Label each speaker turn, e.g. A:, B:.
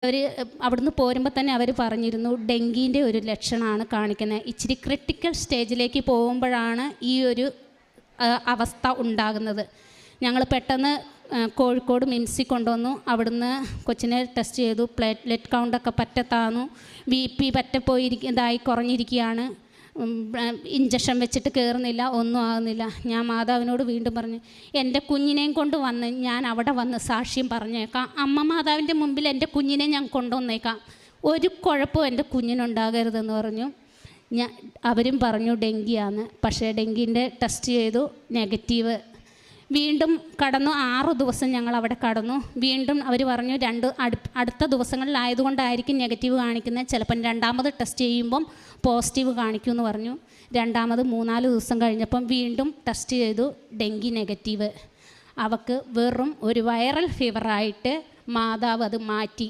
A: അവർ അവിടുന്ന് പോരുമ്പോൾ തന്നെ അവർ പറഞ്ഞിരുന്നു ഡെങ്കിൻ്റെ ഒരു ലക്ഷണമാണ് കാണിക്കുന്നത്. ഇച്ചിരി ക്രിട്ടിക്കൽ സ്റ്റേജിലേക്ക് പോകുമ്പോഴാണ് ഈ ഒരു അവസ്ഥ ഉണ്ടാകുന്നത്. ഞങ്ങൾ പെട്ടെന്ന് കോഴിക്കോട് മിംസിൽ കൊണ്ടുവന്നു. അവിടുന്ന് കൊച്ചിനെ ടെസ്റ്റ് ചെയ്തു. പ്ലേറ്റ്ലെറ്റ് കൗണ്ടൊക്കെ പറ്റ താന്നു. BP പറ്റ ഇതായി കുറഞ്ഞിരിക്കുകയാണ്. ഇഞ്ചക്ഷൻ വെച്ചിട്ട് കയറുന്നില്ല, ഒന്നും ആകുന്നില്ല. ഞാൻ മാതാവിനോട് വീണ്ടും പറഞ്ഞു, എൻ്റെ കുഞ്ഞിനെയും കൊണ്ട് വന്ന് ഞാൻ അവിടെ വന്ന് സാക്ഷ്യം പറഞ്ഞേക്കാം. അമ്മ മാതാവിൻ്റെ മുമ്പിൽ എൻ്റെ കുഞ്ഞിനെ ഞാൻ കൊണ്ടുവന്നേക്കാം, ഒരു കുഴപ്പവും എൻ്റെ കുഞ്ഞിനുണ്ടാകരുതെന്ന് പറഞ്ഞു. അവരും പറഞ്ഞു ഡെങ്കിയാന്ന്. പക്ഷേ ഡെങ്കിൻ്റെ ടെസ്റ്റ് ചെയ്തു, നെഗറ്റീവ്. വീണ്ടും കടന്നു. 6 ദിവസം ഞങ്ങൾ അവിടെ കടന്നു. വീണ്ടും അവർ പറഞ്ഞു അടുത്ത ദിവസങ്ങളിലായതുകൊണ്ടായിരിക്കും നെഗറ്റീവ് കാണിക്കുന്നത്, ചിലപ്പം രണ്ടാമത് ടെസ്റ്റ് ചെയ്യുമ്പം പോസിറ്റീവ് കാണിക്കുമെന്ന് പറഞ്ഞു. രണ്ടാമത് 3-4 ദിവസം കഴിഞ്ഞപ്പം വീണ്ടും ടെസ്റ്റ് ചെയ്തു, ഡെങ്കി നെഗറ്റീവ്. അവൾക്ക് വെറും ഒരു വൈറൽ ഫീവറായിട്ട് മാതാവ് അത് മാറ്റി.